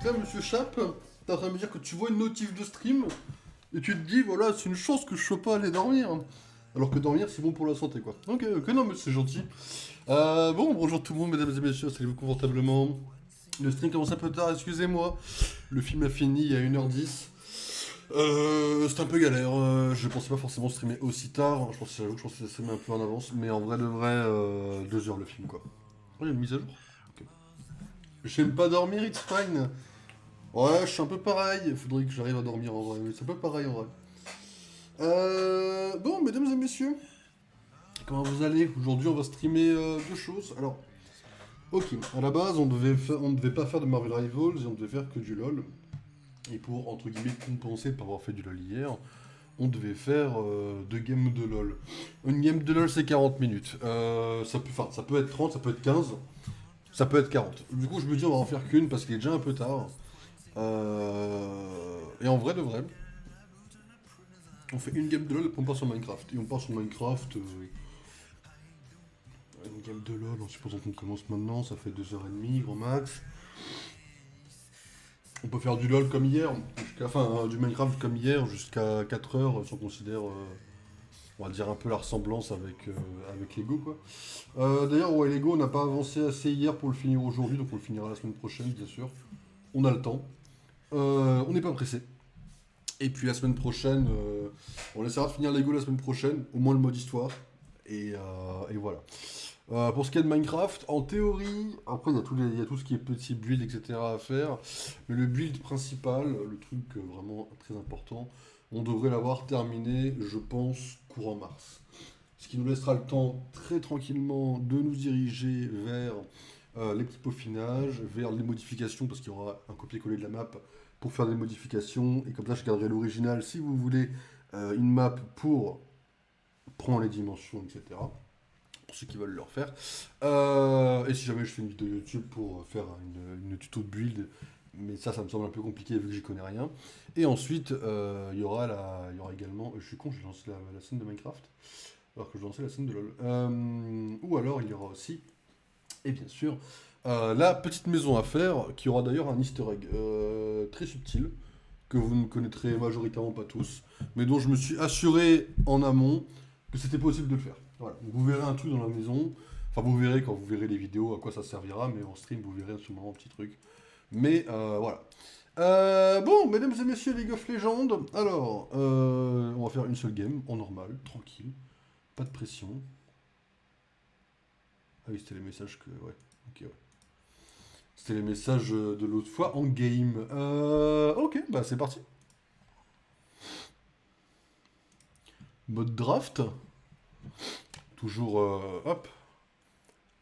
Là, monsieur Chap, t'es en train de me dire que tu vois une notif de stream et tu te dis, voilà, c'est une chance que je sois pas aller dormir. Alors que dormir, c'est bon pour la santé, quoi. Ok, non, mais c'est gentil. Bon, bonjour tout le monde, mesdames et messieurs, installez-vous confortablement. Le stream commence un peu tard, excusez-moi. Le film a fini il y a 1h10. C'était un peu galère, je pensais pas forcément streamer aussi tard, j'avoue que je pensais streamer un peu en avance, mais en vrai de vrai, 2 heures le film quoi. Oh, il y a une mise à jour. Ok. J'aime pas dormir, it's fine. Ouais, je suis un peu pareil, il faudrait que j'arrive à dormir en vrai, mais c'est un peu pareil en vrai. Bon, mesdames et messieurs, comment vous allez? Aujourd'hui on va streamer deux choses. Alors, ok, à la base on devait pas faire de Marvel Rivals et on devait faire que du LoL. Et pour, entre guillemets, compenser de pas avoir fait du LoL hier, on devait faire deux games de LoL. Une game de LoL, c'est 40 minutes. Ça peut être 30, ça peut être 15, ça peut être 40. Du coup, je me dis, on va en faire qu'une parce qu'il est déjà un peu tard. Et en vrai de vrai, on fait une game de LoL et on part sur Minecraft. Et on part sur Minecraft. Une game de LoL, en supposant qu'on commence maintenant, ça fait 2h30, grand max. On peut faire du LoL comme hier, du Minecraft comme hier, jusqu'à 4h, si on considère, on va dire un peu la ressemblance avec Lego, quoi. D'ailleurs, ouais, Lego, on n'a pas avancé assez hier pour le finir aujourd'hui, donc on le finira la semaine prochaine, bien sûr. On a le temps. On n'est pas pressé. Et puis la semaine prochaine, on essaiera de finir Lego la semaine prochaine, au moins le mode histoire. Et voilà. Pour ce qui est de Minecraft, en théorie, après il y a tout ce qui est petit build, etc. à faire, mais le build principal, le truc vraiment très important, on devrait l'avoir terminé, je pense, courant mars. Ce qui nous laissera le temps très tranquillement de nous diriger vers les petits peaufinages, vers les modifications, parce qu'il y aura un copier-coller de la map pour faire des modifications, et comme ça je garderai l'original si vous voulez une map pour prendre les dimensions, etc. Pour ceux qui veulent le refaire. Et si jamais je fais une vidéo YouTube pour faire une tuto de build, mais ça me semble un peu compliqué vu que j'y connais rien. Et ensuite, il y aura également, je suis con, j'ai lancé la scène de Minecraft, alors que je lançais la scène de LoL. Ou alors il y aura aussi, et bien sûr, la petite maison à faire, qui aura d'ailleurs un easter egg très subtil, que vous ne connaîtrez majoritairement pas tous, mais dont je me suis assuré en amont que c'était possible de le faire. Voilà, donc vous verrez un truc dans la maison, enfin vous verrez quand vous verrez les vidéos à quoi ça servira, mais en stream vous verrez sûrement un petit truc. Mais voilà. Bon, mesdames et messieurs, League of Legends, alors, on va faire une seule game, en normal, tranquille, pas de pression. Ah oui, c'était les messages que... Ouais, ok, ouais. C'était les messages de l'autre fois en game. Ok, bah c'est parti. Mode draft. Toujours, hop.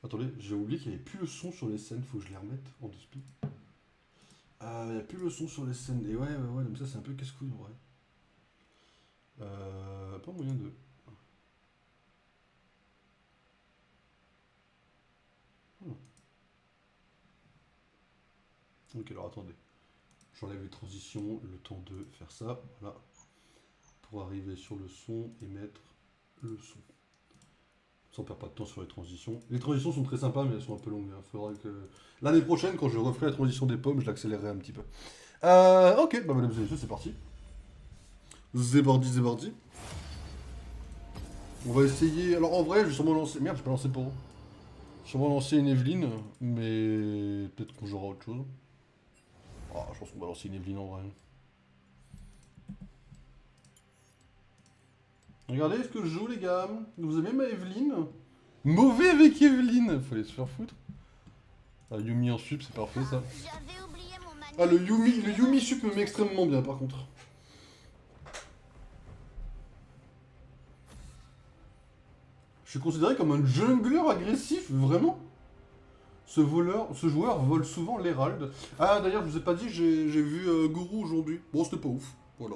Attendez, j'ai oublié qu'il n'y avait plus le son sur les scènes, faut que je les remette en deux speed. Il n'y a plus le son sur les scènes, et ouais, donc ça c'est un peu casse-couille en vrai. Pas moyen de... Hmm. Ok, alors attendez. J'enlève les transitions, le temps de faire ça, voilà. Pour arriver sur le son et mettre le son. Ça on perd pas de temps sur les transitions. Les transitions sont très sympas, mais elles sont un peu longues. Il faudra que... L'année prochaine, quand je referai la transition des pommes, je l'accélérerai un petit peu. Ok, bah mesdames et messieurs, c'est parti. Zébordi. On va essayer... Alors en vrai, je vais sûrement lancer... Merde, j'ai pas lancé pour... Je vais sûrement lancer une Evelyne, mais peut-être qu'on jouera autre chose. Ah, je pense qu'on va lancer une Evelyne en vrai. Regardez ce que je joue les gars. Vous aimez ma Evelyne? Mauvais avec Evelyne. Fallait se faire foutre. Ah, Yumi en sup, c'est parfait ça. Ah, le Yumi sup me met extrêmement bien par contre. Je suis considéré comme un jungler agressif, vraiment. Ce joueur vole souvent l'Hérald. Ah, d'ailleurs, je vous ai pas dit, j'ai vu Gourou aujourd'hui. Bon, c'était pas ouf, voilà.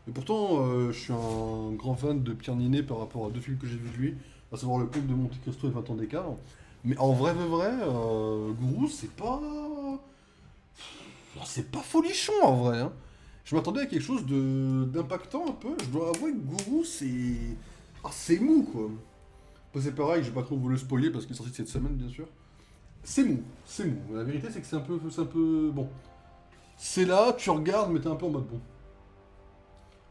Et pourtant, je suis un grand fan de Pierre Ninet par rapport à deux films que j'ai vus de lui, à savoir Le Comte de Monte Cristo et 20 ans d'écart. Mais en vrai de vrai, Gourou, c'est pas... C'est pas folichon en vrai, hein. Je m'attendais à quelque chose d'impactant un peu. Je dois avouer que Gourou, c'est... Ah, c'est mou, quoi. Bah, c'est pareil, j'ai pas trop voulu spoiler parce qu'il est sorti cette semaine, bien sûr. C'est mou, c'est mou. La vérité, c'est que c'est un peu... Bon. C'est là, tu regardes, mais t'es un peu en mode bon.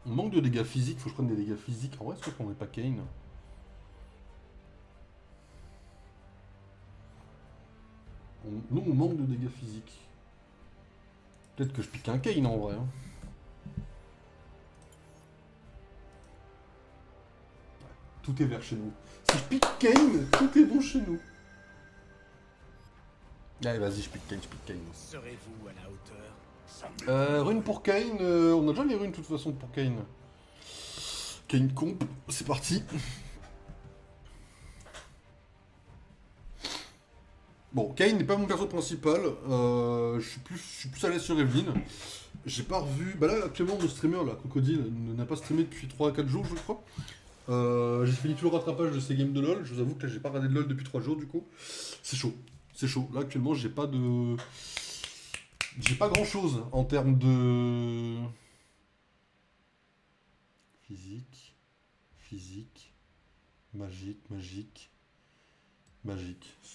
On manque de dégâts physiques, faut que je prenne des dégâts physiques. En vrai, est-ce qu'on n'est pas Kane? Nous, on manque de dégâts physiques. Peut-être que je pique un Kane en vrai. Hein. Tout est vert chez nous. Si je pique Kane, tout est bon chez nous. Allez, vas-y, je pique Kane. Serez-vous à la hauteur? Rune pour Kane, on a déjà les runes de toute façon pour Kane. Kane comp, c'est parti. Bon, Kane n'est pas mon perso principal, je suis plus à l'aise sur Evelyn. J'ai pas revu. Bah là, actuellement, le streamer, là, Crocodile, n'a pas streamé depuis 3-4 jours, je crois. J'ai fini tout le rattrapage de ces games de LoL. Je vous avoue que là, j'ai pas regardé de LoL depuis 3 jours, du coup. C'est chaud. C'est chaud. Là, actuellement, j'ai pas de. J'ai pas grand chose en termes de. Physique. Magique.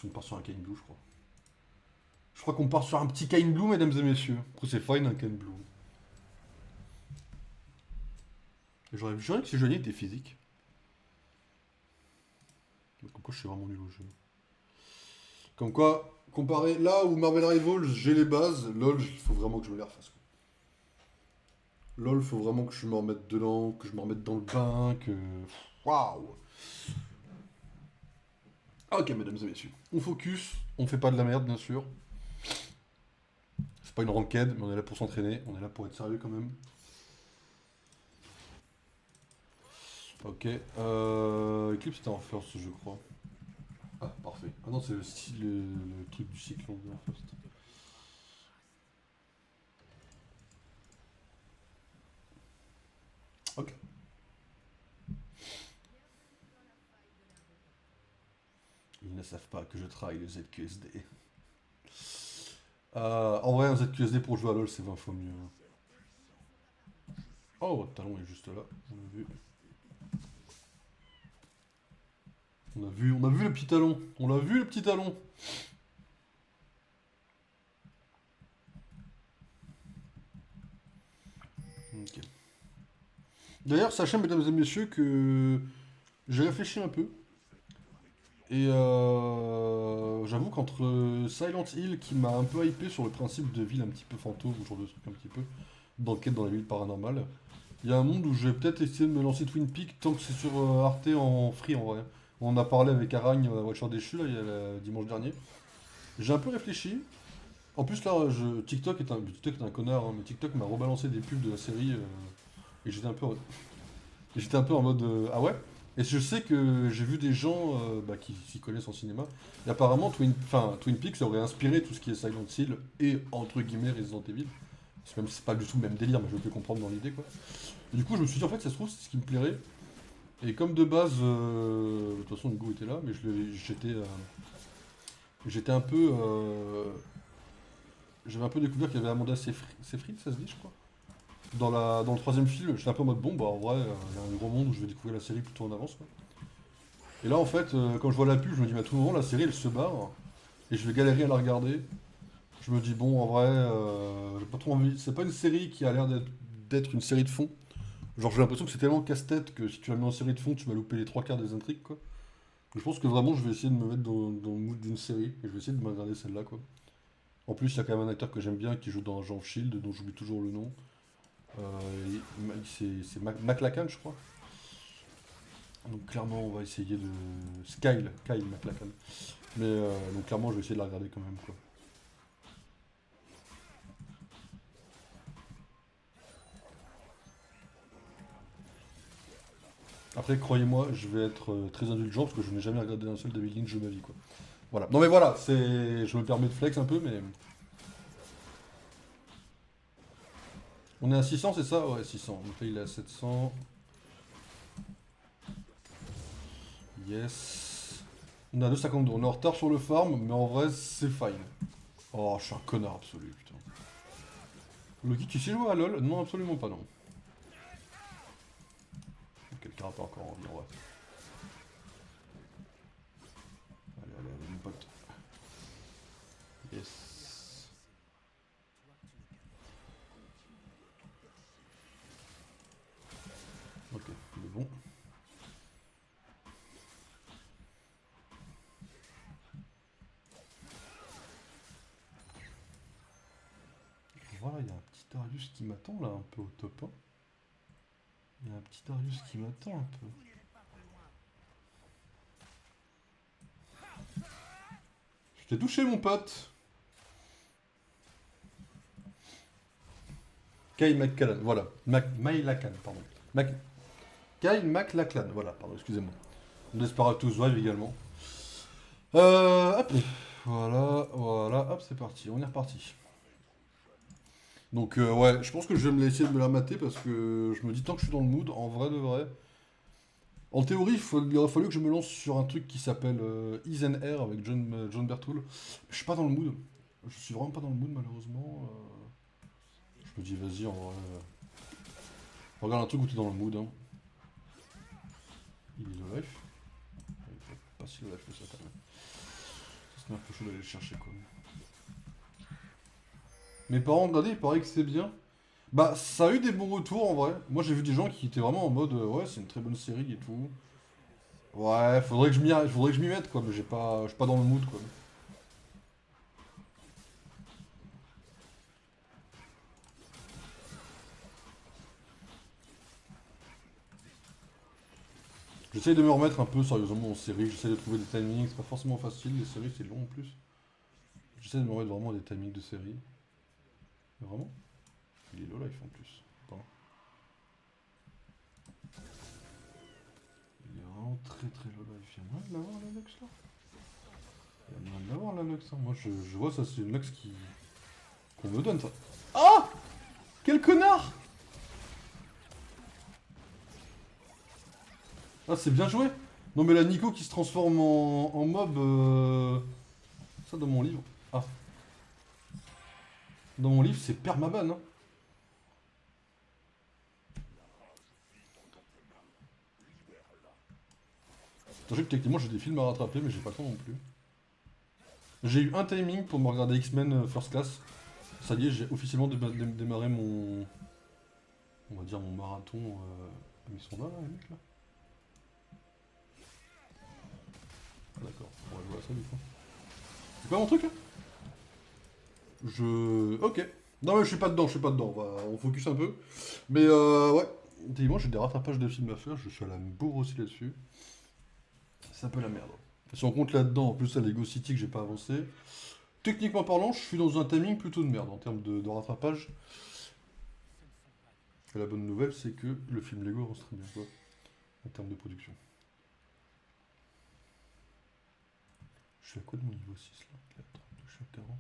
On part sur un Kane Blue, je crois. Je crois qu'on part sur un petit Kane Blue, mesdames et messieurs. Après, c'est fine, un Kane Blue. J'aurais vu que ces jeunes étaient physiques. Comme quoi, je suis vraiment nul au jeu. Comme quoi, comparé là où Marvel Rivals, j'ai les bases, LoL, il faut vraiment que je me les refasse. LoL, il faut vraiment que je me remette dedans, que je me remette dans le bain, que. Waouh! Ok, mesdames et messieurs, on focus, on fait pas de la merde, bien sûr. C'est pas une ranked, mais on est là pour s'entraîner, on est là pour être sérieux quand même. Ok, Eclipse c'était en first, je crois. Ah, parfait. Ah non, c'est le style, le truc du cycle, on dit en first. Ok. Ils ne savent pas que je travaille le ZQSD. En vrai, un ZQSD pour jouer à LoL, c'est 20 fois mieux. Oh, votre talon est juste là, on l'a vu. On a vu le petit talon. On l'a vu le petit talon. Ok. D'ailleurs, sachez, mesdames et messieurs, que j'ai réfléchi un peu. Et j'avoue qu'entre Silent Hill, qui m'a un peu hypé sur le principe de ville un petit peu fantôme, ou genre de truc un petit peu, d'enquête dans la ville paranormale, il y a un monde où je vais peut-être essayer de me lancer Twin Peaks tant que c'est sur Arte en free en vrai. On en a parlé avec Aragne, la voiture déchue, là, dimanche dernier. J'ai un peu réfléchi. En plus, là, TikTok est un connard, hein, mais TikTok m'a rebalancé des pubs de la série et j'étais un peu en mode ah ouais. Et je sais que j'ai vu des gens qui s'y connaissent en cinéma. Et apparemment, Twin Peaks aurait inspiré tout ce qui est Silent Hill et entre guillemets Resident Evil. Même si c'est pas du tout le même délire, mais je peux comprendre dans l'idée quoi. Et du coup, je me suis dit en fait, ça se trouve, c'est ce qui me plairait. Et comme de base, de toute façon, Hugo était là, mais j'étais un peu. J'avais un peu découvert qu'il y avait Amanda Seyfried, ça se dit, je crois. Dans le troisième film, j'étais un peu en mode bon, bah en vrai, il y a un gros monde où je vais découvrir la série plutôt en avance. Quoi. Et là, en fait, quand je vois la pub, je me dis, mais à tout moment, la série elle se barre et je vais galérer à la regarder. Je me dis, bon, en vrai, j'ai pas trop envie. C'est pas une série qui a l'air d'être une série de fond. Genre, j'ai l'impression que c'est tellement casse-tête que si tu la mets en série de fond, tu vas louper les trois quarts des intrigues, quoi. Donc, je pense que vraiment, je vais essayer de me mettre dans le mood d'une série et je vais essayer de me regarder celle-là, quoi. En plus, il y a quand même un acteur que j'aime bien qui joue dans Agent of Shield, dont j'oublie toujours le nom. C'est McLachlan, je crois. Donc clairement, on va essayer de... Kyle McLachlan. Mais donc clairement, je vais essayer de la regarder quand même, quoi. Après, croyez-moi, je vais être très indulgent parce que je n'ai jamais regardé un seul David Lynch de ma vie, quoi. Voilà. Non mais voilà, je me permets de flex un peu, mais... On est à 600, c'est ça? Ouais, 600. Donc là, il est à 700. Yes. On est à 2,52. On est en retard sur le farm, mais en vrai, c'est fine. Oh, je suis un connard absolu, putain. Loki, tu sais jouer à LoL? Non, absolument pas, non. Quelqu'un n'a pas encore envie, en vrai. Allez, mon pote. voilà, il y a un petit Darius qui m'attend là, un peu au top 1. Il y a un petit Darius qui m'attend un peu. Je t'ai touché, mon pote. Kyle McCallan, voilà. Mailaclan, pardon. Kyle McLachlan, voilà, pardon, excusez-moi. Desperatus Vive également. Hop, voilà, hop, c'est parti, on est reparti. Donc, ouais, je pense que je vais me laisser de me la mater parce que je me dis, tant que je suis dans le mood, en vrai de vrai. En théorie, il aurait fallu que je me lance sur un truc qui s'appelle Ease and Air avec John Bertoul. Je suis pas dans le mood. Je suis vraiment pas dans le mood, malheureusement. Je me dis, vas-y, en vrai. Regarde un truc où t'es dans le mood. Hein. Il est low life. Il est pas si low life que ça, quand même. Ça serait un peu chaud d'aller le chercher, quoi. Mes parents regardez, il paraît que c'est bien. Bah, ça a eu des bons retours en vrai. Moi, j'ai vu des gens qui étaient vraiment en mode ouais, c'est une très bonne série et tout. Ouais, faudrait que je m'y mette quoi, mais je suis pas dans le mood quoi. J'essaye de me remettre un peu sérieusement en série, j'essaie de trouver des timings, c'est pas forcément facile, les séries c'est long en plus. J'essaie de me remettre vraiment à des timings de série. Mais vraiment? Il est low life en plus. Attends. Il est vraiment très très low life. Il y a moyen de l'avoir la Lux là? Il y a moyen de l'avoir la Lux hein. Moi je vois ça c'est une Lux qui. Qu'on me donne ça. Ah! Quel connard! Ah c'est bien joué! Non mais la Nico qui se transforme en mob ça dans mon livre. Ah. Dans mon livre c'est permaban hein. Sachez que techniquement j'ai des films à rattraper mais j'ai pas le temps non plus. J'ai eu un timing pour me regarder X-Men First Class. Ça y est, j'ai officiellement démarré mon. On va dire mon marathon. Mais ils sont là, les mecs là. Ah, d'accord, on va jouer à ça du coup. C'est quoi mon truc là? Ok. Non mais je suis pas dedans, on focus un peu. Mais ouais. Effectivement, j'ai des rattrapages de films à faire, je suis à la bourre aussi là-dessus. C'est un peu la merde. Si on compte là-dedans, en plus à Lego City que j'ai pas avancé. Techniquement parlant, je suis dans un timing plutôt de merde en termes de rattrapage. Et la bonne nouvelle, c'est que le film Lego avance très bien, quoi, en termes de production. Je suis à quoi de mon niveau 6 là? 4, je suis à 40.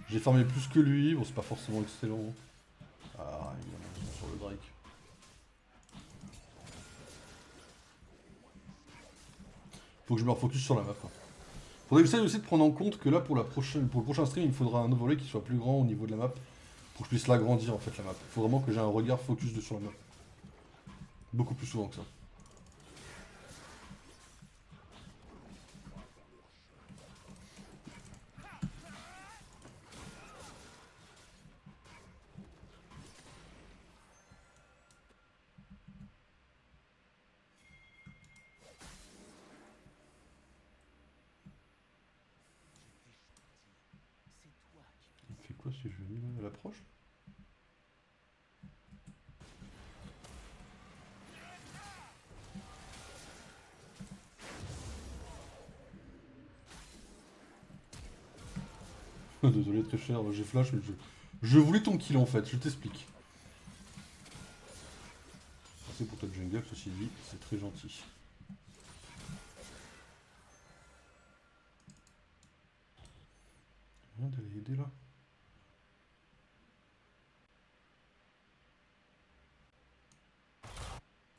J'ai farmé plus que lui, bon c'est pas forcément excellent. Ah, évidemment, sur le Drake. Faut que je me refocus sur la map. Hein. Faudrait que j'essaie aussi de prendre en compte que là pour le prochain stream, il me faudra un overlay qui soit plus grand au niveau de la map. Pour que je puisse l'agrandir en fait la map. Il faut vraiment que j'ai un regard focus sur la map. Beaucoup plus souvent que ça. Il fait quoi si je vais à l'approche? Désolé très cher, j'ai flash mais je voulais ton kill en fait, je t'explique. C'est pour ta jungle, ceci dit, c'est très gentil. Rien d'aller aider là.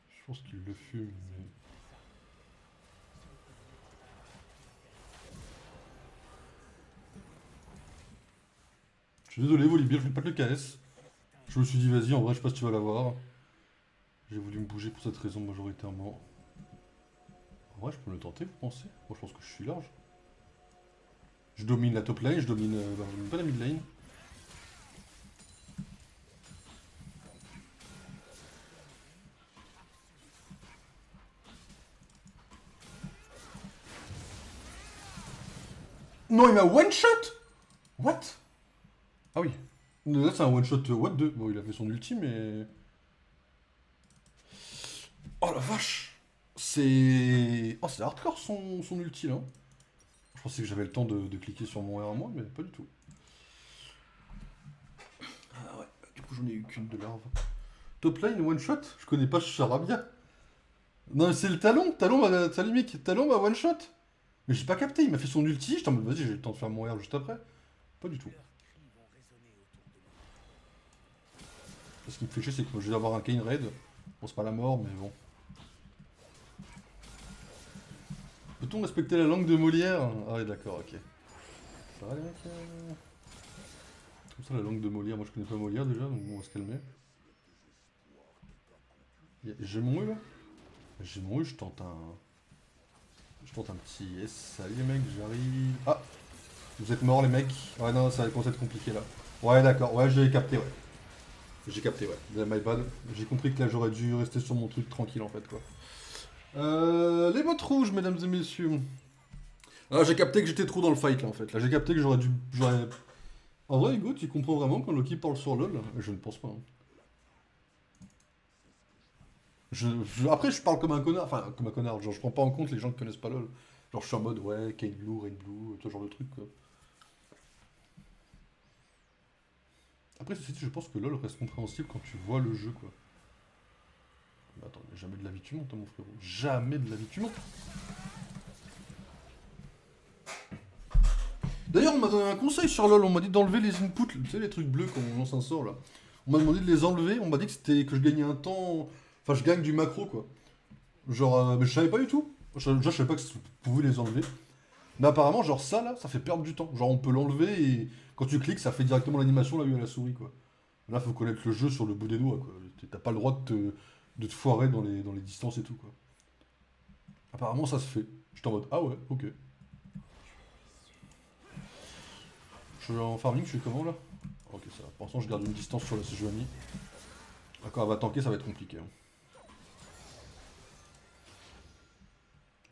Je pense qu'il le fume, mais. Je suis désolé, Volibear, je vais pas te le KS. Je me suis dit, vas-y, en vrai, je sais pas si tu vas l'avoir. J'ai voulu me bouger pour cette raison majoritairement. En vrai, je peux me le tenter, vous pensez? Moi, je pense que je suis large. Je domine la top lane, je domine pas la mid lane. Non, il m'a one shot. What? Ah oui. Là, c'est un one-shot Watt 2. Bon, il a fait son ulti, mais... Oh la vache! C'est... Oh, c'est hardcore son ulti, là. Je pensais que j'avais le temps de cliquer sur mon R à moi, mais pas du tout. Ah ouais, du coup, j'en ai eu qu'une de larve. Top lane, one-shot? Je connais pas Charabia. Non, mais c'est le talon! Talon m'a one-shot! Mais j'ai pas capté, il m'a fait son ulti, j'étais en mode, vas-y, j'ai le temps de faire mon R juste après. Pas du tout. Ce qui me fait chier, c'est que je vais avoir un Kane raid. Bon, c'est pas la mort, mais bon. Peut-on respecter la langue de Molière? Ah ouais, d'accord, ok. Ça va les mecs Comme ça, la langue de Molière, moi je connais pas Molière déjà, donc on va se calmer. J'ai mon U là? J'ai mon U, je tente un... Je tente un petit yes. Salut les mecs, j'arrive... Ah! Vous êtes morts les mecs? Ouais, non, ça va commencer à être compliqué là. Ouais, d'accord, ouais, j'ai capté, ouais. J'ai capté, ouais. My bad. J'ai compris que là j'aurais dû rester sur mon truc tranquille en fait, quoi. Les bottes rouges, mesdames et messieurs. Ah, j'ai capté que j'étais trop dans le fight là en fait. Là, j'ai capté que j'aurais dû. En vrai, Hugo, tu comprends vraiment quand Loki parle sur LoL? Je ne pense pas. Hein. Après, je parle comme un connard. Enfin, comme un connard. Genre, je prends pas en compte les gens qui connaissent pas LoL. Genre, je suis en mode, ouais, Kane Blue, Raid Blue, tout ce genre de truc quoi. Après, ceci dit, je pense que LoL reste compréhensible quand tu vois le jeu quoi. Mais attends, mais jamais de la vie tu montes, hein, mon frérot. Jamais de la vie tu montes. D'ailleurs, on m'a donné un conseil sur LoL, on m'a dit d'enlever les inputs, tu sais, les trucs bleus quand on lance un sort là. On m'a demandé de les enlever, on m'a dit que c'était que je gagnais un temps. Enfin, je gagne du macro quoi. Genre, mais je savais pas du tout. Déjà, je savais pas que vous pouvez les enlever. Mais apparemment, genre ça là, ça fait perdre du temps. Genre, on peut l'enlever et quand tu cliques, ça fait directement l'animation là où il y a la souris quoi. Là, faut connaître le jeu sur le bout des doigts quoi. T'as pas le droit de te foirer dans les distances et tout quoi. Apparemment, ça se fait. J'étais en mode, ah ouais, ok. Je suis en farming, je suis comment là? Ok, ça va. Pour l'instant, je garde une distance sur la Sejuani. Quand elle va tanker, ça va être compliqué. Hein.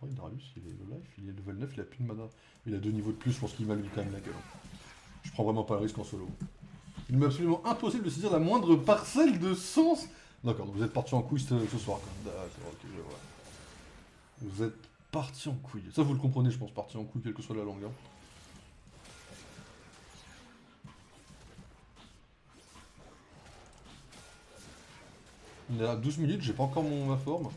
Ouais, Darius, il est low life, il est level 9, il a plus de mana. Il a 2 niveaux de plus, je pense qu'il m'a lui quand même la gueule. Je prends vraiment pas le risque en solo. Il m'est absolument impossible de saisir la moindre parcelle de sens. D'accord, donc vous êtes parti en couille ce soir. D'accord, ok, je vois. Vous êtes parti en couille. Ça, vous le comprenez, je pense, parti en couille, quelle que soit la langue. Hein. Il est à 12 minutes, j'ai pas encore ma forme.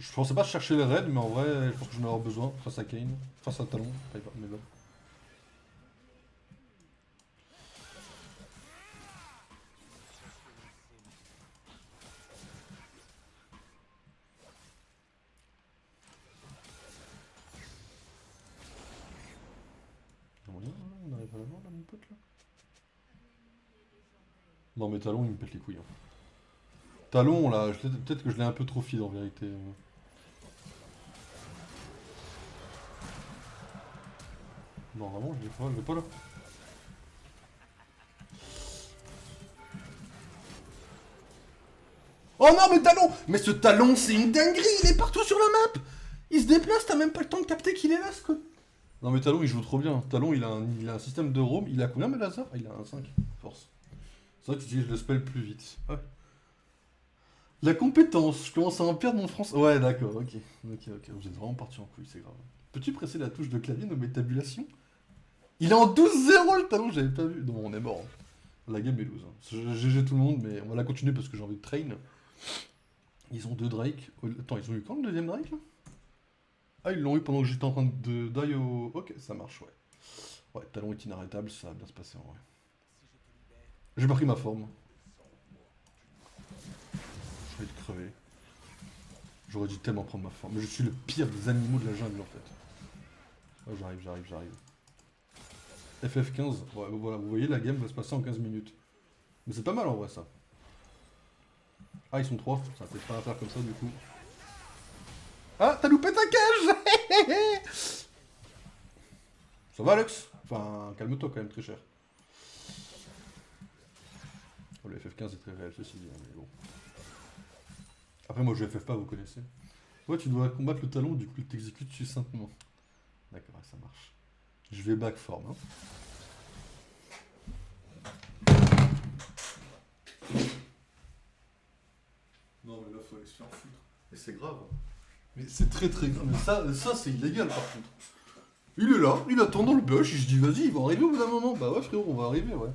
Je pensais pas chercher les raids, mais en vrai, je pense que je vais en avoir besoin face à Kane, face à Talon, mais bon. On arrive à l'avoir là, mon pote là? Non, mais Talon, il me pète les couilles. Hein. Talon, là, peut-être que je l'ai un peu trop feed en vérité. Non, vraiment, je l'ai pas là. Oh non, mais Talon! Mais ce Talon, c'est une dinguerie! Il est partout sur la map! Il se déplace, t'as même pas le temps de capter qu'il est là, ce quoi. Non, mais Talon, il joue trop bien. Talon, il a un système de roam. Il a combien, Malazar? Il a un 5, force. C'est vrai que tu utilises le spell plus vite. Ouais. La compétence, je commence à en perdre mon français. Ouais, d'accord, ok. Ok. Vous êtes vraiment parti en couille, c'est grave. Peux-tu presser la touche de clavier nommée tabulation? Il est en 12-0 le Talon, j'avais pas vu. Non, on est mort. La game est loose. Hein. GG tout le monde, mais on va la continuer parce que j'ai envie de train. Ils ont 2 Drake. Attends, ils ont eu quand le deuxième Drake là? Ah, ils l'ont eu pendant que j'étais en train de die au... Ok, ça marche, ouais. Ouais, Talon est inarrêtable, ça va bien se passer en vrai. J'ai pas pris ma forme. J'ai envie de crever. J'aurais dû tellement prendre ma forme. Mais je suis le pire des animaux de la jungle en fait. Ouais, j'arrive. FF15, ouais, voilà, vous voyez, la game va se passer en 15 minutes. Mais c'est pas mal en vrai ça. Ah, ils sont 3, ça va peut-être pas à faire comme ça du coup. Ah, t'as loupé ta cage. Ça va, Alex? Enfin, calme-toi quand même, très cher. Oh, le FF15 est très réel, ceci dit, mais bon. Après, moi, je FF pas, vous connaissez. Ouais, tu dois combattre le talon, du coup, il t'exécute succinctement. D'accord, ça marche. Je vais back form. Hein. faire foutre. Et c'est grave. Mais c'est très très grave. Mais ça c'est illégal par contre. Il est là, il attend dans le bush, il se dit vas-y, ils vont arriver au bout d'un moment. Bah ouais frérot, on va arriver, ouais.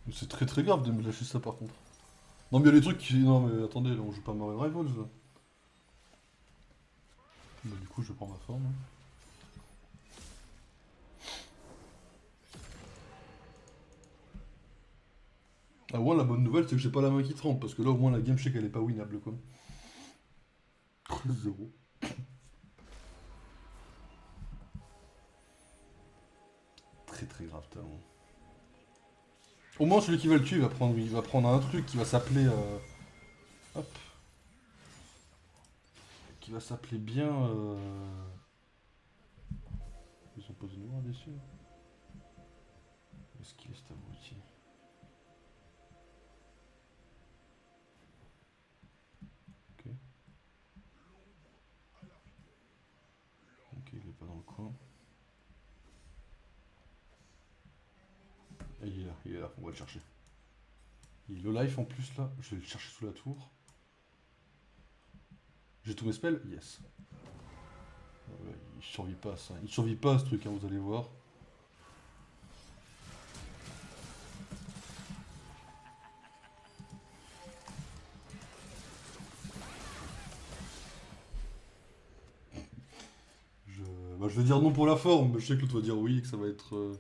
Mais c'est très très grave de me lâcher ça par contre. Non mais il y a des trucs qui... Non mais attendez, là on joue pas Marvel Rivals là. Bah du coup je prends ma forme. Hein. Ah ouais, la bonne nouvelle c'est que j'ai pas la main qui trempe, parce que là au moins la game je sais qu'elle est pas winnable quoi. 0. Très très grave talent. Au moins celui qui va le tuer il va prendre un truc qui va s'appeler... hop. Qui va s'appeler bien... Ils ont posé noir dessus. Est-ce qu'il est cet abruti? Ok. Ok, il est pas dans le coin. Et il est là, on va le chercher. Il est low life en plus là, je vais le chercher sous la tour. J'ai tous mes spells? Yes. Il survit pas à ça, il survit pas à ce truc, hein, vous allez voir. Je vais dire non pour la forme, mais je sais que l'autre va dire oui, que ça va être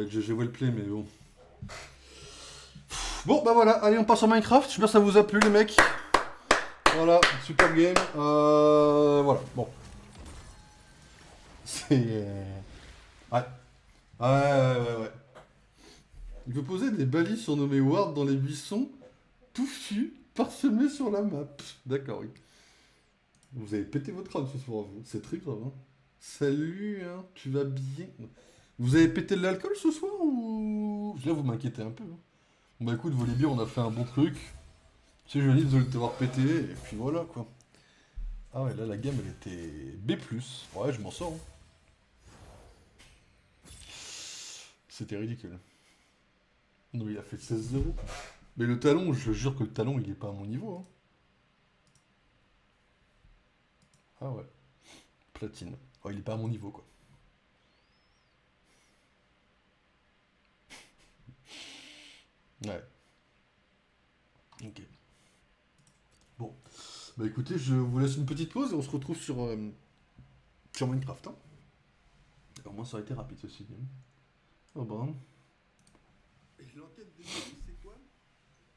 GG Wellplay, mais bon. Bon, bah voilà, allez, on passe sur Minecraft. J'espère que ça vous a plu, les mecs. Voilà, super game. Voilà, bon. C'est... Ouais. Ouais. Il peut poser des balises surnommées Ward dans les buissons touffus parsemés sur la map. D'accord, oui. Vous avez pété votre crâne ce soir, vous. C'est très grave, hein. Salut, hein, tu vas bien? Vous avez pété de l'alcool ce soir ou... Là, vous m'inquiétez un peu. Hein. Bon, bah écoute, Volibear, on a fait un bon truc. C'est joli de t'avoir pété, et puis voilà, quoi. Ah ouais, là, la gamme, elle était B+. Ouais, je m'en sors. Hein. C'était ridicule. Non, il a fait 16-0. Mais le talon, je jure que le talon, il est pas à mon niveau. Hein. Ah ouais. Platine. Oh, il est pas à mon niveau, quoi. Ouais. Ok. Bon. Bah écoutez, je vous laisse une petite pause et on se retrouve sur Minecraft. Hein. Au moins, ça aurait été rapide, ceci. Oh bon. Et l'enquête des